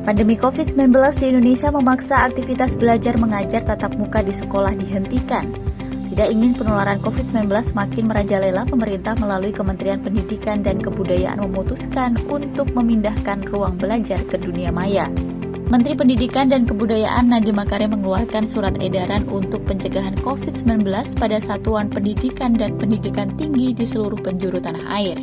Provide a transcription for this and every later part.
Pandemi COVID-19 di Indonesia memaksa aktivitas belajar mengajar tatap muka di sekolah dihentikan. Tidak ingin penularan COVID-19 semakin merajalela, pemerintah melalui Kementerian Pendidikan dan Kebudayaan memutuskan untuk memindahkan ruang belajar ke dunia maya. Menteri Pendidikan dan Kebudayaan Nadiem Makarim mengeluarkan surat edaran untuk pencegahan COVID-19 pada satuan pendidikan dan pendidikan tinggi di seluruh penjuru tanah air.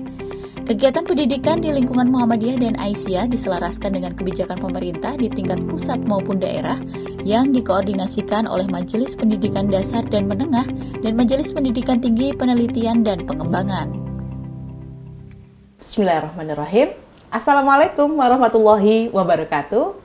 Kegiatan pendidikan di lingkungan Muhammadiyah dan Aisyah diselaraskan dengan kebijakan pemerintah di tingkat pusat maupun daerah yang dikoordinasikan oleh Majelis Pendidikan Dasar dan Menengah dan Majelis Pendidikan Tinggi Penelitian dan Pengembangan. Bismillahirrahmanirrahim. Assalamualaikum warahmatullahi wabarakatuh.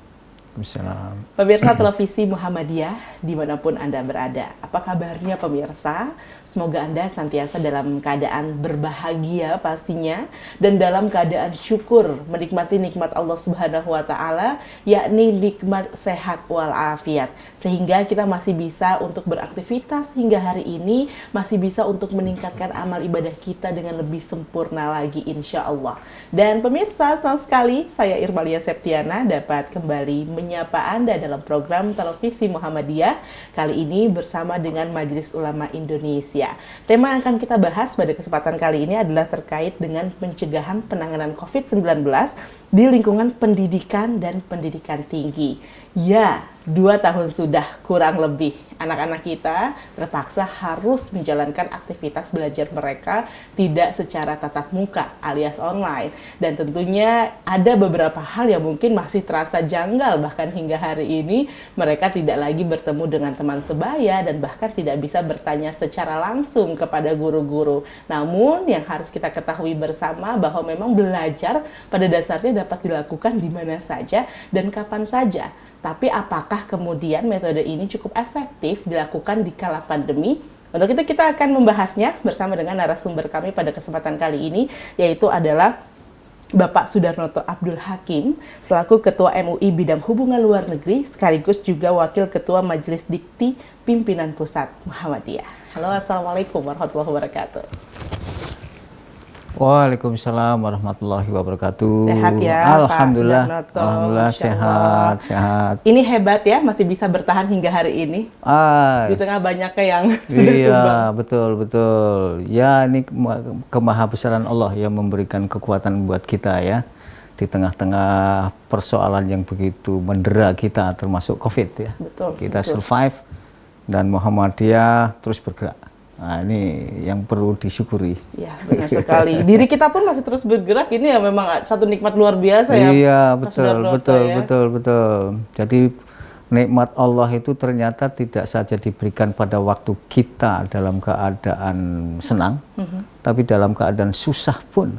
Assalamualaikum. Pemirsa televisi Muhammadiyah dimanapun Anda berada, apa kabarnya pemirsa? Semoga Anda senantiasa dalam keadaan berbahagia pastinya dan dalam keadaan syukur menikmati nikmat Allah Subhanahu wa Ta'ala, yakni nikmat sehat walafiat, sehingga kita masih bisa untuk beraktivitas hingga hari ini, masih bisa untuk meningkatkan amal ibadah kita dengan lebih sempurna lagi insya Allah. Dan pemirsa, senang sekali saya Irmalia Septiana dapat kembali menyapa Anda dalam program televisi Muhammadiyah kali ini bersama dengan Majelis Ulama Indonesia. Tema yang akan kita bahas pada kesempatan kali ini adalah terkait dengan pencegahan penanganan COVID-19 di lingkungan pendidikan dan pendidikan tinggi. Ya, 2 tahun sudah kurang lebih anak-anak kita terpaksa harus menjalankan aktivitas belajar mereka tidak secara tatap muka alias online. Dan tentunya ada beberapa hal yang mungkin masih terasa janggal, bahkan hingga hari ini mereka tidak lagi bertemu dengan teman sebaya dan bahkan tidak bisa bertanya secara langsung kepada guru-guru. Namun yang harus kita ketahui bersama bahwa memang belajar pada dasarnya dapat dilakukan di mana saja dan kapan saja. Tapi apakah kemudian metode ini cukup efektif dilakukan di kala pandemi? Untuk itu kita akan membahasnya bersama dengan narasumber kami pada kesempatan kali ini, yaitu adalah Bapak Sudarnoto Abdul Hakim, selaku Ketua MUI Bidang Hubungan Luar Negeri, sekaligus juga Wakil Ketua Majelis Dikti Pimpinan Pusat Muhammadiyah. Halo, Assalamualaikum warahmatullahi wabarakatuh. Waalaikumsalam warahmatullahi wabarakatuh. Sehat ya, Alhamdulillah, Pak Sudarnoto. alhamdulillah sehat. Ini hebat ya, masih bisa bertahan hingga hari ini. Di tengah banyaknya yang sudah tumbang. Iya, betul. Ya, ini kemahabesaran Allah yang memberikan kekuatan buat kita ya. Di tengah-tengah persoalan yang begitu mendera kita, termasuk COVID ya. Kita survive dan Muhammadiyah terus bergerak. Nah, ini yang perlu disyukuri. Ya, benar sekali. Diri kita pun masih terus bergerak. Ini ya memang satu nikmat luar biasa ya. Iya, betul. betul. Jadi nikmat Allah itu ternyata tidak saja diberikan pada waktu kita dalam keadaan senang, tapi dalam keadaan susah pun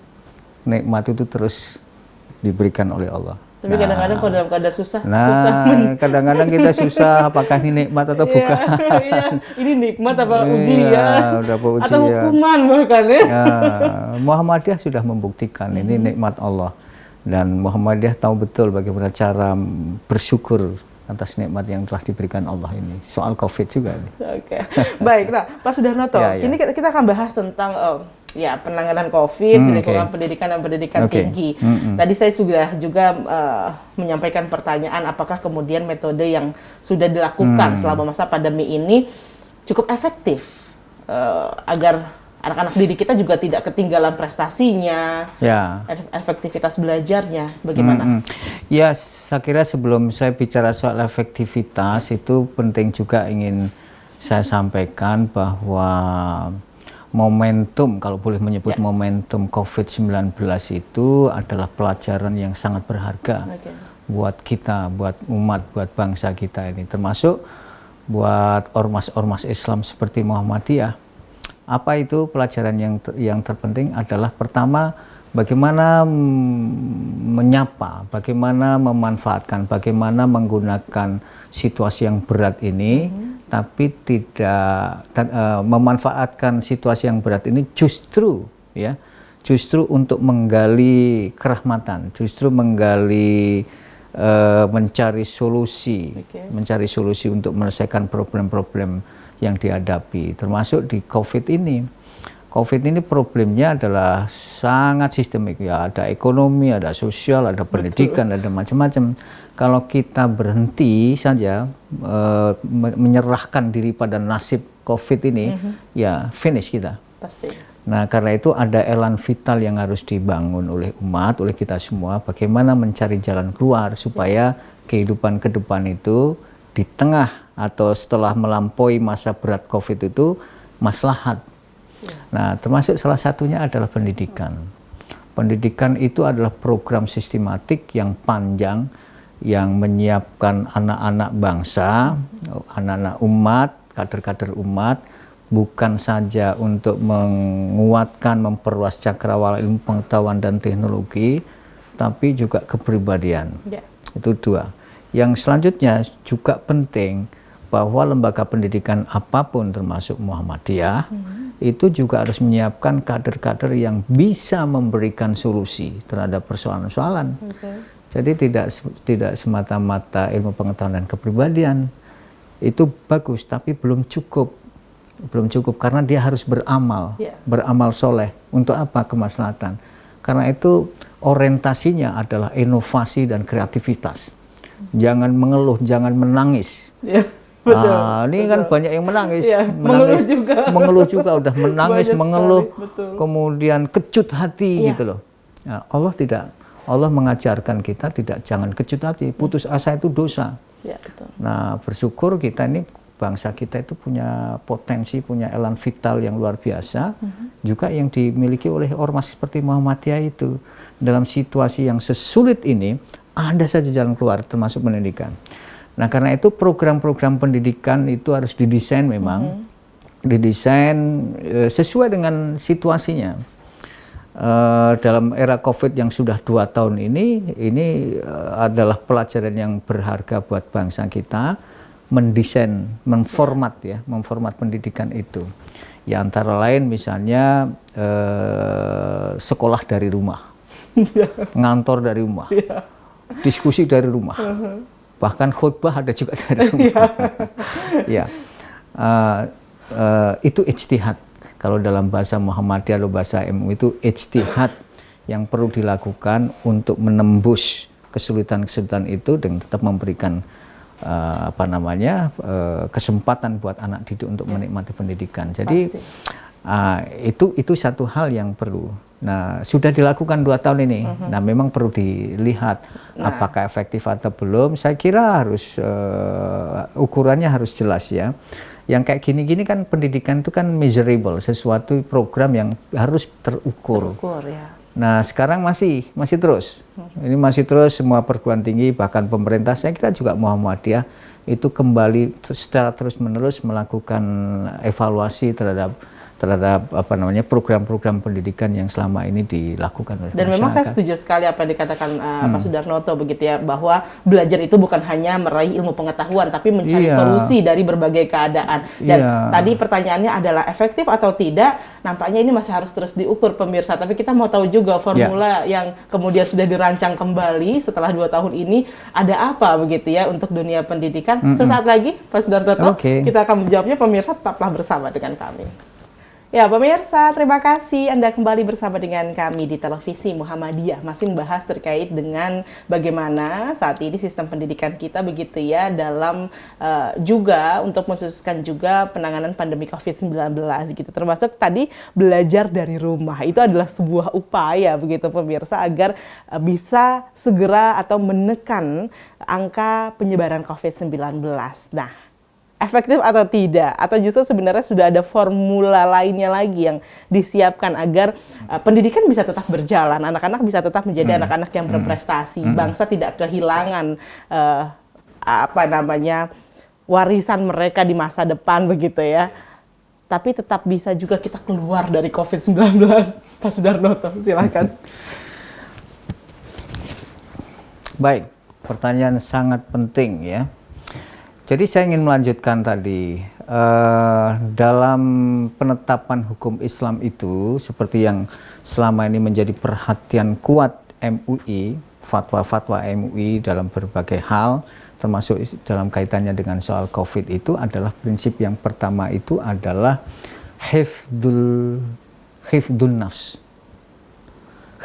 nikmat itu terus diberikan oleh Allah. Tapi kadang-kadang kalau dalam keadaan susah, kadang-kadang kita susah, apakah ini nikmat atau bukan? Iya, ini nikmat apa ujian? Ujian atau hukuman bahkan ya? Muhammadiyah sudah membuktikan ini nikmat Allah, dan Muhammadiyah tahu betul bagaimana cara bersyukur atas nikmat yang telah diberikan Allah ini. Soal COVID juga nih. Oke. Baik, nah Pak Sudarnoto, ini kita akan bahas tentang penanganan COVID di lingkungan pendidikan dan pendidikan tinggi. Tadi saya sudah juga menyampaikan pertanyaan apakah kemudian metode yang sudah dilakukan selama masa pandemi ini cukup efektif agar anak-anak didik kita juga tidak ketinggalan prestasinya, efektivitas belajarnya, bagaimana? Ya, saya kira sebelum saya bicara soal efektivitas itu penting juga ingin saya sampaikan bahwa momentum, kalau boleh menyebut momentum COVID-19 itu adalah pelajaran yang sangat berharga buat kita, buat umat, buat bangsa kita ini, termasuk buat ormas-ormas Islam seperti Muhammadiyah. Apa itu pelajaran yang terpenting adalah pertama, bagaimana menyapa, bagaimana memanfaatkan, bagaimana menggunakan situasi yang berat ini, tapi tidak memanfaatkan situasi yang berat ini justru untuk menggali kerahmatan, justru menggali mencari solusi untuk menyelesaikan problem-problem yang dihadapi, termasuk di COVID ini. COVID ini problemnya adalah sangat sistemik ya, ada ekonomi, ada sosial, ada pendidikan, ada macam-macam. Kalau kita berhenti saja menyerahkan diri pada nasib COVID ini, ya finish kita. Pasti. Nah, karena itu ada elan vital yang harus dibangun oleh umat, oleh kita semua, bagaimana mencari jalan keluar supaya kehidupan ke depan itu di tengah atau setelah melampaui masa berat COVID itu maslahat. Nah, termasuk salah satunya adalah pendidikan. Pendidikan itu adalah program sistematik yang panjang yang menyiapkan anak-anak bangsa, anak-anak umat, kader-kader umat, bukan saja untuk menguatkan, memperluas cakrawala ilmu pengetahuan dan teknologi, tapi juga kepribadian. Itu dua. Yang selanjutnya juga penting bahwa lembaga pendidikan apapun termasuk Muhammadiyah itu juga harus menyiapkan kader-kader yang bisa memberikan solusi terhadap persoalan-persoalan. Jadi tidak semata-mata ilmu pengetahuan dan kepribadian itu bagus, tapi belum cukup karena dia harus beramal, beramal soleh. Untuk apa? Kemaslahatan. Karena itu orientasinya adalah inovasi dan kreativitas. Jangan mengeluh, jangan menangis. Betul, ini kan banyak yang menangis, mengeluh juga udah menangis, mengeluh, kemudian kecut hati gitu loh. Nah, Allah mengajarkan kita jangan kecut hati, putus asa itu dosa. Betul. Nah, bersyukur kita ini bangsa kita itu punya potensi, punya elan vital yang luar biasa, juga yang dimiliki oleh ormas seperti Muhammadiyah itu. Dalam situasi yang sesulit ini, ada saja jalan keluar, termasuk pendidikan. Nah, karena itu program-program pendidikan itu harus didesain memang, didesain sesuai dengan situasinya. Dalam era COVID yang sudah 2 tahun ini adalah pelajaran yang berharga buat bangsa kita, mendesain, memformat pendidikan itu. Ya antara lain misalnya sekolah dari rumah, ngantor dari rumah, diskusi dari rumah, bahkan khutbah ada juga dari rumah. Itu ijtihad. Kalau dalam bahasa Muhammadiyah atau bahasa MUI itu ijtihad yang perlu dilakukan untuk menembus kesulitan-kesulitan itu dan tetap memberikan kesempatan buat anak didik untuk menikmati pendidikan. Jadi itu satu hal yang perlu. Nah, sudah dilakukan 2 tahun ini. Nah, memang perlu dilihat apakah efektif atau belum. Saya kira harus ukurannya harus jelas ya. Yang kayak gini-gini kan pendidikan itu kan measurable, sesuatu program yang harus terukur. Nah, sekarang masih terus. Ini masih terus semua perguruan tinggi, bahkan pemerintah, saya kira juga Muhammadiyah itu kembali secara terus-menerus melakukan evaluasi terhadap program-program pendidikan yang selama ini dilakukan oleh dan masyarakat. Memang saya setuju sekali apa yang dikatakan Pak Sudarnoto begitu ya, bahwa belajar itu bukan hanya meraih ilmu pengetahuan tapi mencari solusi dari berbagai keadaan. Dan tadi pertanyaannya adalah efektif atau tidak, nampaknya ini masih harus terus diukur pemirsa, tapi kita mau tahu juga formula yang kemudian sudah dirancang kembali setelah 2 tahun ini ada apa begitu ya untuk dunia pendidikan. Sesaat lagi Pak Sudarnoto kita akan menjawabnya, pemirsa tetaplah bersama dengan kami. Ya, pemirsa, terima kasih Anda kembali bersama dengan kami di Televisi Muhammadiyah. Masih membahas terkait dengan bagaimana saat ini sistem pendidikan kita begitu ya, dalam juga untuk mensukseskan juga penanganan pandemi COVID-19 gitu. Termasuk tadi belajar dari rumah. Itu adalah sebuah upaya begitu pemirsa agar bisa segera atau menekan angka penyebaran COVID-19. Nah, efektif atau tidak? Atau justru sebenarnya sudah ada formula lainnya lagi yang disiapkan agar pendidikan bisa tetap berjalan, anak-anak bisa tetap menjadi anak-anak yang berprestasi, bangsa tidak kehilangan warisan mereka di masa depan begitu ya. Tapi tetap bisa juga kita keluar dari COVID-19. Pak Sudarnoto, silakan. Baik, pertanyaan sangat penting ya. Jadi saya ingin melanjutkan tadi, dalam penetapan hukum Islam itu seperti yang selama ini menjadi perhatian kuat MUI, fatwa-fatwa MUI dalam berbagai hal, termasuk dalam kaitannya dengan soal COVID itu adalah prinsip yang pertama itu adalah hifdun nafs.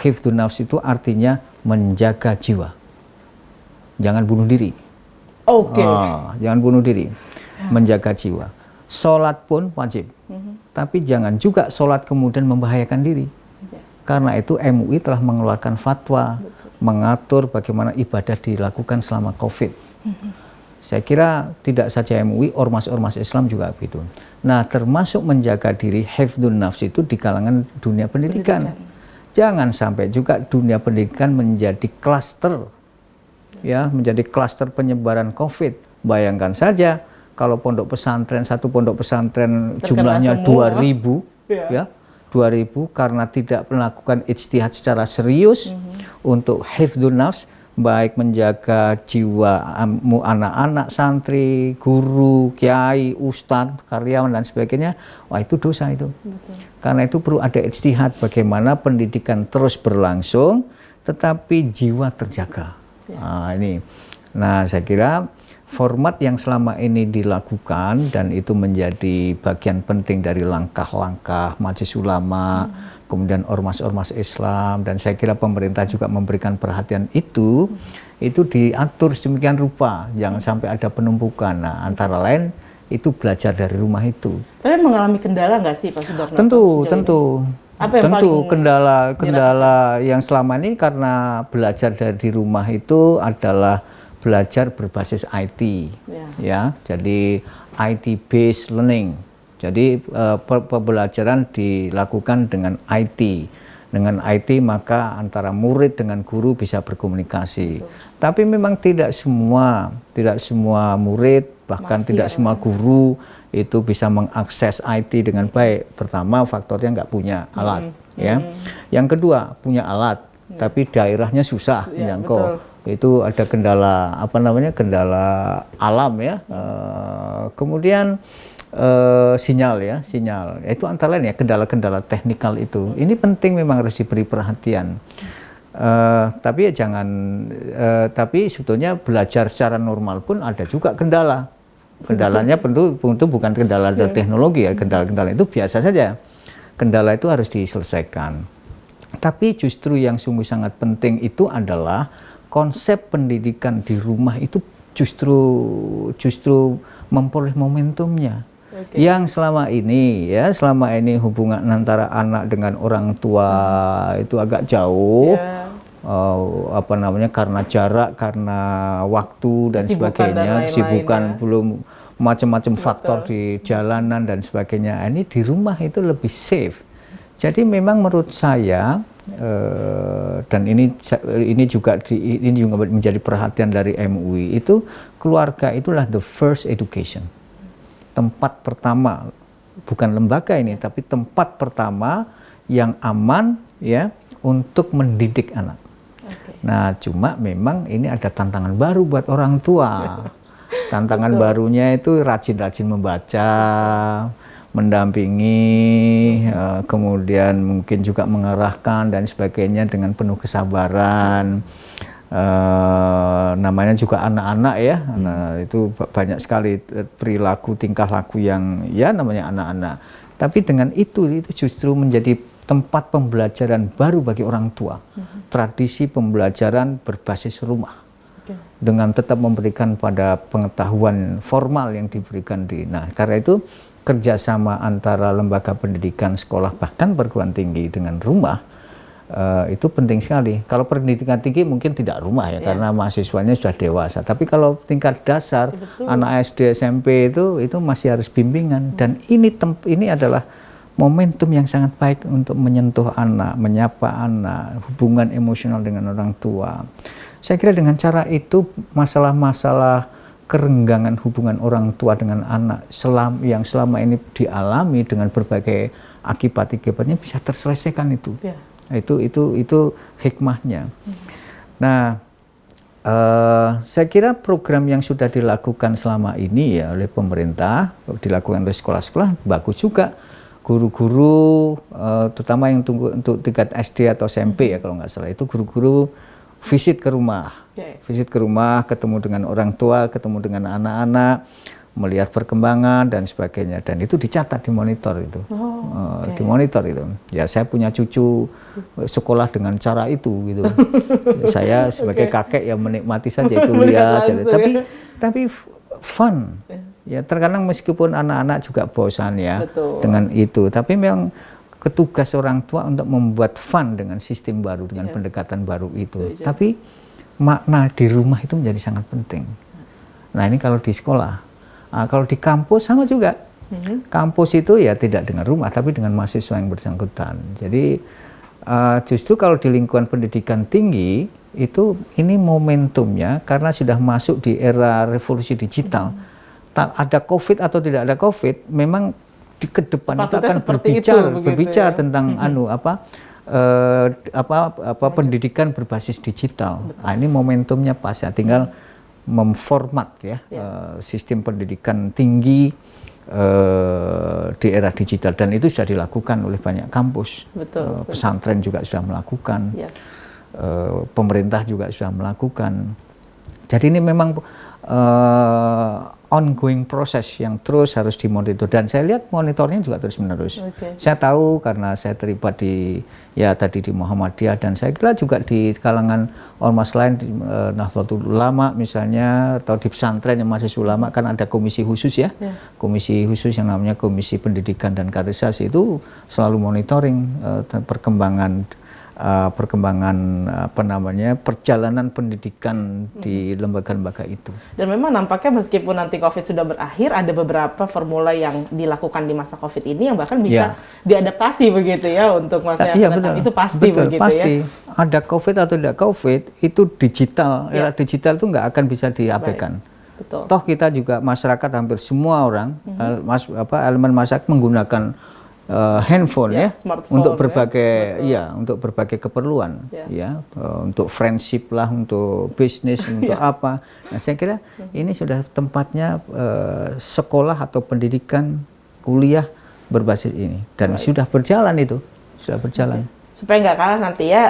Hifdun nafs itu artinya menjaga jiwa. jangan bunuh diri. Oke. Jangan bunuh diri, menjaga jiwa. Sholat pun wajib, tapi jangan juga sholat kemudian membahayakan diri. Karena itu MUI telah mengeluarkan fatwa mengatur bagaimana ibadah dilakukan selama COVID. Saya kira tidak saja MUI, ormas-ormas Islam juga begitu. Nah, termasuk menjaga diri, hifdzun nafs itu di kalangan dunia pendidikan. Jangan sampai juga dunia pendidikan menjadi klaster, ya, menjadi klaster penyebaran COVID. Bayangkan saja kalau pondok pesantren, satu pondok pesantren jumlahnya 2.000, ya, 2.000 karena tidak melakukan ijtihad secara serius untuk hifdzun nafs, baik menjaga jiwa anak-anak, santri, guru, kiai, ustadz, karyawan dan sebagainya, wah itu dosa itu. Karena itu perlu ada ijtihad bagaimana pendidikan terus berlangsung, tetapi jiwa terjaga. Nah, ini. Nah, saya kira format yang selama ini dilakukan dan itu menjadi bagian penting dari langkah-langkah Majelis Ulama, kemudian ormas-ormas Islam, dan saya kira pemerintah juga memberikan perhatian itu diatur sedemikian rupa, jangan sampai ada penumpukan. Nah, antara lain itu belajar dari rumah itu. Tapi mengalami kendala nggak sih Pak Sudarno? Tentu. Apa yang tentu paling kendala yang selama ini karena belajar dari rumah itu adalah belajar berbasis IT, ya. Jadi IT based learning. Jadi pembelajaran dilakukan dengan IT. Dengan IT maka antara murid dengan guru bisa berkomunikasi. Tapi memang tidak semua murid, bahkan tidak semua guru itu bisa mengakses IT dengan baik. Pertama, faktornya nggak punya alat, ya. Yang kedua, punya alat, tapi daerahnya susah menjangkau. Itu ada kendala kendala alam, ya. Kemudian sinyal itu antara lain, ya, kendala-kendala teknikal itu. Ini penting, memang harus diberi perhatian. Tapi ya tapi sebetulnya belajar secara normal pun ada juga kendala. Kendalanya tentu bukan kendala dari teknologi, ya. Kendala-kendala itu biasa saja. Kendala itu harus diselesaikan. Tapi justru yang sungguh sangat penting itu adalah konsep pendidikan di rumah itu justru memperoleh momentumnya. Yang selama ini hubungan antara anak dengan orang tua itu agak jauh. Karena jarak, karena waktu dan sebagainya, kesibukan, belum macam-macam faktor di jalanan dan sebagainya. Ini di rumah itu lebih safe. Jadi memang menurut saya, dan ini juga menjadi perhatian dari MUI, itu keluarga itulah the first education. Tempat pertama, bukan lembaga ini, tapi tempat pertama yang aman, ya, untuk mendidik anak. Nah, cuma memang ini ada tantangan baru buat orang tua. Tantangan barunya itu rajin-rajin membaca, mendampingi, kemudian mungkin juga mengarahkan dan sebagainya dengan penuh kesabaran. Namanya juga anak-anak, ya. Nah, itu banyak sekali perilaku, tingkah laku yang, ya, namanya anak-anak. Tapi dengan itu justru menjadi tempat pembelajaran baru bagi orang tua. Tradisi pembelajaran berbasis rumah. Dengan tetap memberikan pada pengetahuan formal yang diberikan nah, karena itu kerjasama antara lembaga pendidikan, sekolah, bahkan perguruan tinggi dengan rumah, itu penting sekali. Kalau pendidikan tinggi mungkin tidak rumah, ya, karena mahasiswanya sudah dewasa. Tapi kalau tingkat dasar, anak SD, SMP itu masih harus bimbingan. Dan ini adalah momentum yang sangat baik untuk menyentuh anak, menyapa anak, hubungan emosional dengan orang tua. Saya kira dengan cara itu masalah-masalah kerenggangan hubungan orang tua dengan anak yang selama ini dialami dengan berbagai akibat-akibatnya bisa terselesaikan itu. Itu hikmahnya. Nah, saya kira program yang sudah dilakukan selama ini, ya, oleh pemerintah, dilakukan oleh sekolah-sekolah, bagus juga. Guru-guru, terutama yang untuk tingkat SD atau SMP, ya, kalau nggak salah, itu guru-guru visit ke rumah, ketemu dengan orang tua, ketemu dengan anak-anak, melihat perkembangan dan sebagainya, dan itu dicatat, dimonitor itu. Dimonitor itu. Ya saya punya cucu sekolah dengan cara itu gitu. Saya sebagai kakek yang menikmati saja itu, lihat saja. Tapi fun. Ya terkadang meskipun anak-anak juga bosan ya dengan itu, tapi memang tugas orang tua untuk membuat fun dengan sistem baru, dengan pendekatan baru itu. Tapi makna di rumah itu menjadi sangat penting. Nah ini kalau di sekolah. Kalau di kampus sama juga. Kampus itu ya tidak dengan rumah, tapi dengan mahasiswa yang bersangkutan. Jadi justru kalau di lingkungan pendidikan tinggi itu ini momentumnya, karena sudah masuk di era revolusi digital. Ada COVID atau tidak ada COVID, memang di ke depan itu akan berbicara tentang pendidikan berbasis digital. Nah, ini momentumnya pas ya, tinggal memformat ya sistem pendidikan tinggi di era digital, dan itu sudah dilakukan oleh banyak kampus. Pesantren juga sudah melakukan, pemerintah juga sudah melakukan. Jadi ini memang ongoing proses yang terus harus dimonitor, dan saya lihat monitornya juga terus menerus. Saya tahu karena saya terlibat di tadi di Muhammadiyah, dan saya kira juga di kalangan ormas lain, di Nahdlatul Ulama misalnya, atau di pesantren yang mahasiswa ulama kan ada komisi khusus ya, komisi khusus yang namanya Komisi Pendidikan dan Kaderisasi, itu selalu monitoring perkembangan perjalanan pendidikan di lembaga-lembaga itu. Dan memang nampaknya meskipun nanti COVID sudah berakhir, ada beberapa formula yang dilakukan di masa COVID ini yang bahkan bisa diadaptasi begitu ya untuk masa yang datang. Itu pasti begitu pasti. Ya. Ada COVID atau tidak COVID, itu digital, era digital itu nggak akan bisa diabaikan. Toh kita juga masyarakat, hampir semua orang, elemen masyarakat menggunakan handphone untuk berbagai untuk berbagai keperluan untuk friendship lah, untuk bisnis, untuk apa. Nah saya kira ini sudah tempatnya sekolah atau pendidikan kuliah berbasis ini, dan sudah berjalan itu, sudah berjalan. Supaya nggak kalah nanti ya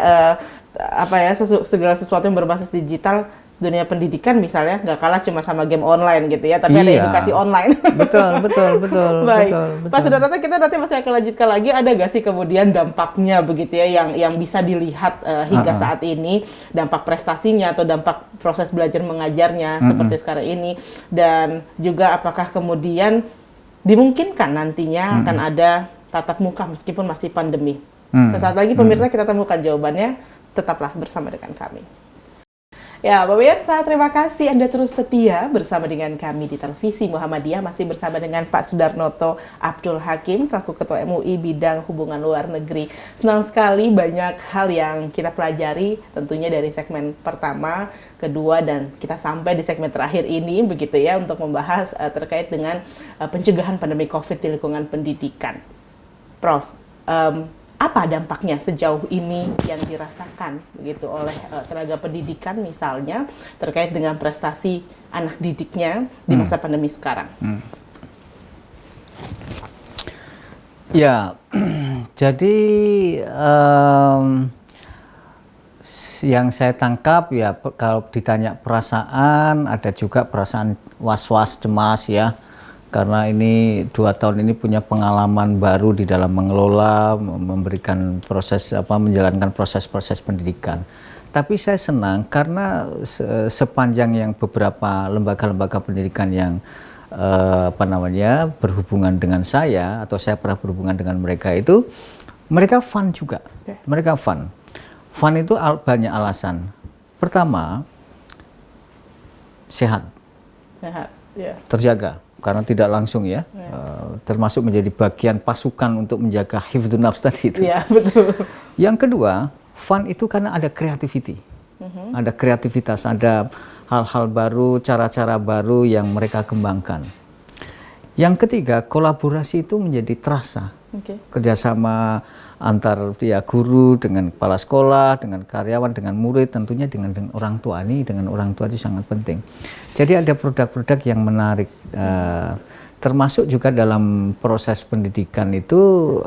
segala sesuatu yang berbasis digital. Dunia pendidikan misalnya nggak kalah cuma sama game online gitu ya, tapi ada edukasi online. Betul. Baik, Pak Sudarnoto, kita nanti masih akan lanjutkan lagi. Ada nggak sih kemudian dampaknya begitu ya yang bisa dilihat hingga saat ini, dampak prestasinya atau dampak proses belajar mengajarnya seperti sekarang ini, dan juga apakah kemudian dimungkinkan nantinya akan ada tatap muka meskipun masih pandemi? Sesaat lagi pemirsa kita temukan jawabannya. Tetaplah bersama dengan kami. Ya, pemirsa, terima kasih Anda terus setia bersama dengan kami di Televisi Muhammadiyah, masih bersama dengan Pak Sudarnoto Abdul Hakim selaku Ketua MUI Bidang Hubungan Luar Negeri. Senang sekali, banyak hal yang kita pelajari tentunya dari segmen pertama, kedua, dan kita sampai di segmen terakhir ini begitu ya, untuk membahas terkait dengan pencegahan pandemi COVID di lingkungan pendidikan. Prof, apa dampaknya sejauh ini yang dirasakan begitu oleh tenaga pendidikan misalnya terkait dengan prestasi anak didiknya di masa pandemi sekarang? Ya, jadi yang saya tangkap ya, kalau ditanya perasaan, ada juga perasaan was-was, cemas ya. Karena ini 2 tahun ini punya pengalaman baru di dalam mengelola, memberikan proses menjalankan proses-proses pendidikan. Tapi saya senang karena sepanjang yang beberapa lembaga-lembaga pendidikan yang berhubungan dengan saya, atau saya pernah berhubungan dengan mereka itu, mereka fun juga. Mereka fun. Fun itu banyak alasan. Pertama, sehat. Terjaga. Karena tidak langsung termasuk menjadi bagian pasukan untuk menjaga hifdzun nafs tadi itu. Betul. Yang kedua, fun itu karena ada creativity, ada kreativitas, ada hal-hal baru, cara-cara baru yang mereka kembangkan. Yang ketiga, kolaborasi itu menjadi terasa, kerjasama antar guru dengan kepala sekolah, dengan karyawan, dengan murid, tentunya dengan orang tua. Ini dengan orang tua itu sangat penting. Jadi ada produk-produk yang menarik, termasuk juga dalam proses pendidikan itu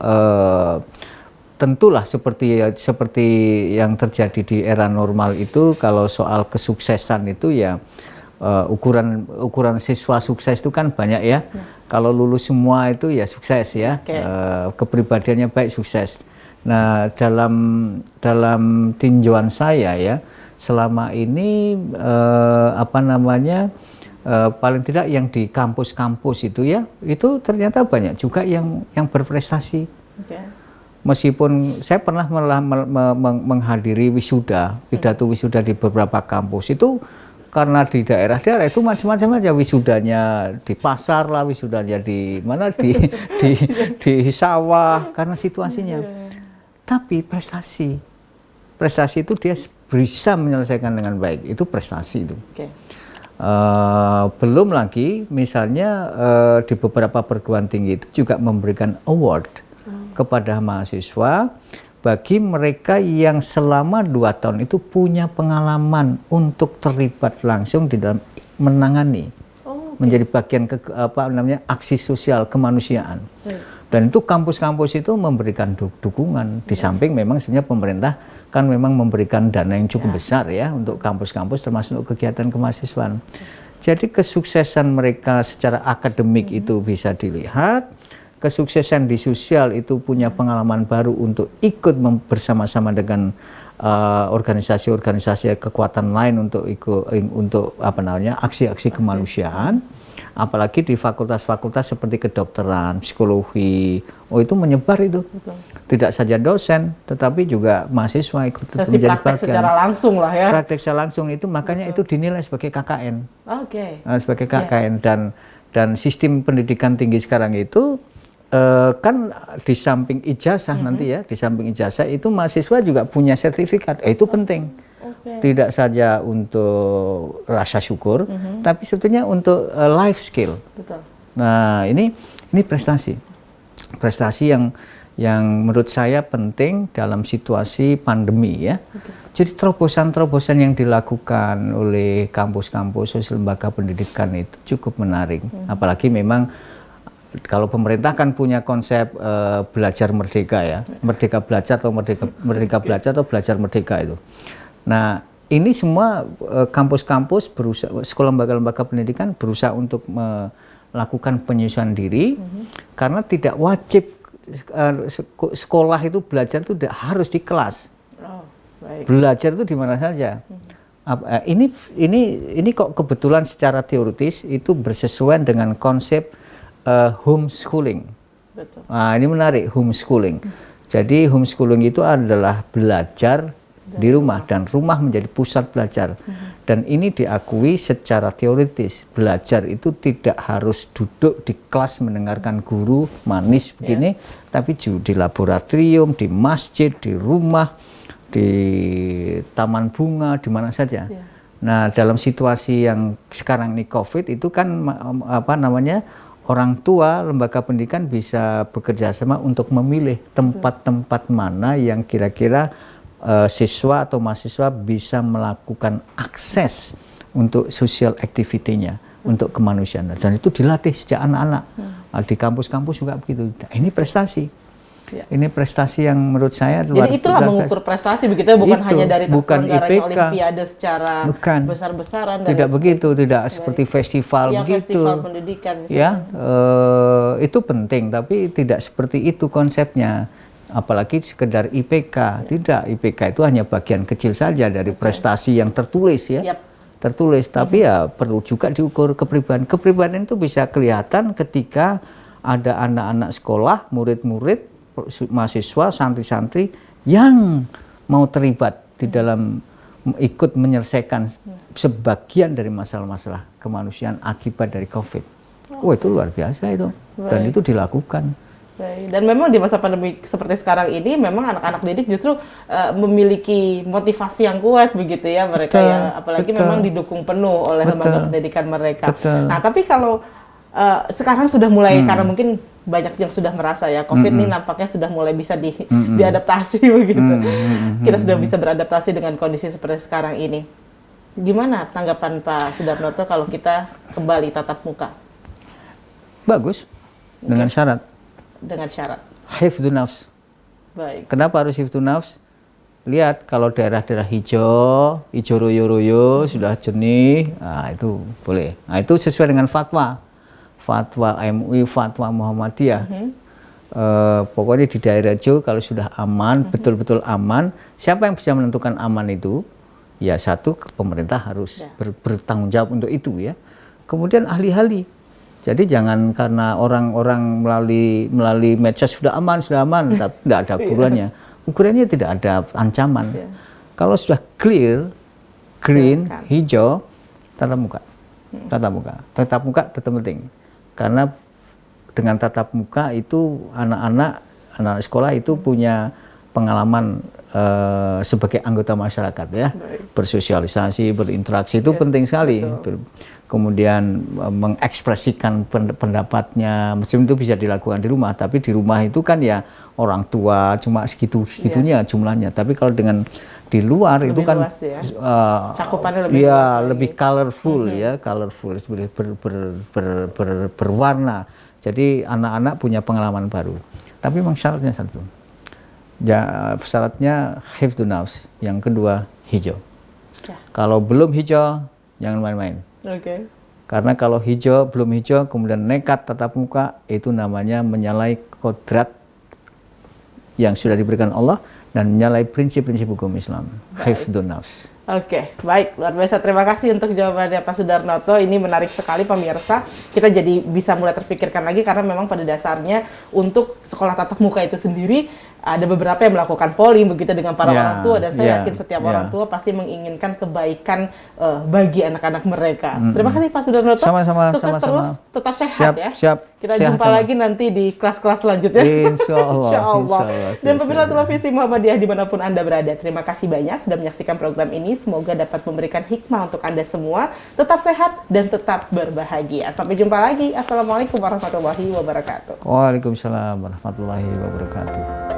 tentulah seperti yang terjadi di era normal itu, kalau soal kesuksesan itu ya ukuran siswa sukses itu kan banyak ya. Kalau lulus semua itu ya sukses ya. Kepribadiannya baik, sukses. Nah, dalam tinjauan saya ya, selama ini paling tidak yang di kampus-kampus itu ya, itu ternyata banyak juga yang berprestasi. Meskipun saya pernah menghadiri pidato wisuda di beberapa kampus itu, karena di daerah-daerah itu macam-macam aja wisudanya, di pasar lah, wisudanya di mana, di sawah, karena situasinya. Tapi prestasi itu dia bisa menyelesaikan dengan baik, itu prestasi itu. Belum lagi misalnya di beberapa perguruan tinggi itu juga memberikan award kepada mahasiswa bagi mereka yang selama 2 tahun itu punya pengalaman untuk terlibat langsung di dalam menangani, menjadi bagian aksi sosial kemanusiaan. Dan itu kampus-kampus itu memberikan dukungan. Di samping memang sebenarnya pemerintah kan memang memberikan dana yang cukup besar ya untuk kampus-kampus, termasuk untuk kegiatan kemahasiswaan. Jadi kesuksesan mereka secara akademik itu bisa dilihat, kesuksesan di sosial itu punya pengalaman baru untuk ikut bersama-sama dengan organisasi-organisasi kekuatan lain untuk aksi-aksi kemanusiaan. Apalagi di fakultas-fakultas seperti kedokteran, psikologi, itu menyebar itu. Tidak saja dosen, tetapi juga mahasiswa ikut menjadi praktek bagian. secara langsung lah ya. Praktek secara langsung itu makanya itu dinilai sebagai KKN. Sebagai KKN dan sistem pendidikan tinggi sekarang itu kan di samping ijazah nanti ya, di samping ijazah itu mahasiswa juga punya sertifikat. Itu penting. Tidak saja untuk rasa syukur, tapi sebetulnya untuk life skill. Nah, ini prestasi yang menurut saya penting dalam situasi pandemi ya. Jadi terobosan-terobosan yang dilakukan oleh kampus-kampus, lembaga pendidikan itu cukup menarik. Apalagi memang kalau pemerintah kan punya konsep belajar merdeka ya, merdeka belajar atau merdeka belajar atau belajar merdeka itu. Nah, ini semua kampus-kampus berusaha, sekolah lembaga-lembaga pendidikan berusaha untuk melakukan penyesuaian diri, karena tidak wajib sekolah itu belajar itu tidak harus di kelas. Belajar itu di mana saja. Ini kok kebetulan secara teoritis itu bersesuaian dengan konsep homeschooling. Nah, ini menarik, homeschooling. Jadi homeschooling itu adalah belajar di rumah, dan rumah menjadi pusat belajar. Dan ini diakui secara teoritis, belajar itu tidak harus duduk di kelas mendengarkan guru manis begini, tapi di laboratorium, di masjid, di rumah, di taman bunga, di mana saja. Nah, dalam situasi yang sekarang ini COVID itu kan orang tua lembaga pendidikan bisa bekerja sama untuk memilih tempat-tempat mana yang kira-kira siswa atau mahasiswa bisa melakukan akses untuk social activity-nya, untuk kemanusiaan. Dan itu dilatih sejak anak-anak. Di kampus-kampus juga begitu. Nah, ini prestasi. Ini prestasi yang menurut saya luar biasa. Jadi itulah mengukur prestasi begitu, bukan hanya dari terselenggaranya olimpiade secara besar-besaran. Tidak begitu, tidak seperti festival begitu. Festival pendidikan. Ya, itu penting, tapi tidak seperti itu konsepnya. Apalagi sekedar IPK, tidak, IPK itu hanya bagian kecil saja dari prestasi yang tertulis ya, tertulis, tapi ya perlu juga diukur kepribadian. Kepribadian itu bisa kelihatan ketika ada anak-anak sekolah, murid-murid, mahasiswa, santri-santri yang mau terlibat di dalam ikut menyelesaikan sebagian dari masalah-masalah kemanusiaan akibat dari COVID. Itu luar biasa itu, dan itu dilakukan. Dan memang di masa pandemi seperti sekarang ini, memang anak-anak didik justru memiliki motivasi yang kuat begitu ya mereka ya, apalagi memang didukung penuh oleh lembaga pendidikan mereka. Nah, tapi kalau sekarang sudah mulai, karena mungkin banyak yang sudah merasa ya COVID ini nampaknya sudah mulai bisa diadaptasi begitu. Kita sudah bisa beradaptasi dengan kondisi seperti sekarang ini. Gimana tanggapan Pak Sudarnoto kalau kita kembali tatap muka? Bagus, dengan syarat. Dengan syarat. Hifdzun nafs. Baik. Kenapa harus hifdzun nafs? lihat kalau daerah-daerah hijau royo-royo sudah jernih, nah itu boleh. Nah itu sesuai dengan fatwa MUI, fatwa Muhammadiyah. Pokoknya di daerah hijau kalau sudah aman, betul-betul aman, siapa yang bisa menentukan aman itu? Ya satu, pemerintah harus bertanggung jawab untuk itu ya. Kemudian ahli-ahli. Jadi jangan karena orang-orang melalui medsos sudah aman, tapi tidak ada ukurannya. Ukurannya tidak ada ancaman. Kalau sudah clear, green, hijau, tatap muka. Tatap muka tetap penting. Karena dengan tatap muka itu anak-anak sekolah itu punya pengalaman sebagai anggota masyarakat ya. Bersosialisasi, berinteraksi itu penting sekali. Kemudian mengekspresikan pendapatnya, meskipun itu bisa dilakukan di rumah, tapi di rumah itu kan ya orang tua cuma segitunya jumlahnya. Tapi kalau dengan di luar lebih itu kan luas, ya? Cakupannya lebih luas, lebih colorful ya, colorful, berwarna. Jadi anak-anak punya pengalaman baru. Tapi memang syaratnya satu. Ya, syaratnya hifdzun nafs, yang kedua hijau. Kalau belum hijau, jangan main-main. Karena kalau belum hijau, kemudian nekat tatap muka, itu namanya menyalahi kodrat yang sudah diberikan Allah dan menyalahi prinsip-prinsip hukum Islam. Hifdzun nafs. Oke, baik, luar biasa. Terima kasih untuk jawabannya Pak Sudarnoto. Ini menarik sekali pemirsa. Kita jadi bisa mulai terpikirkan lagi karena memang pada dasarnya untuk sekolah tatap muka itu sendiri ada beberapa yang melakukan polling begitu dengan para orang tua, dan saya yakin setiap orang tua pasti menginginkan kebaikan bagi anak-anak mereka. Terima kasih Pak Sudarnoto. Sama-sama. Sukses terus, tetap sehat ya. Siap. Kita jumpa lagi nanti di kelas-kelas selanjutnya. Insya Allah. Dan pemirsa televisi Muhammadiyah dimanapun Anda berada, terima kasih banyak sudah menyaksikan program ini. Semoga dapat memberikan hikmah untuk Anda semua. Tetap sehat dan tetap berbahagia. Sampai jumpa lagi. Assalamualaikum warahmatullahi wabarakatuh. Waalaikumsalam warahmatullahi wabarakatuh.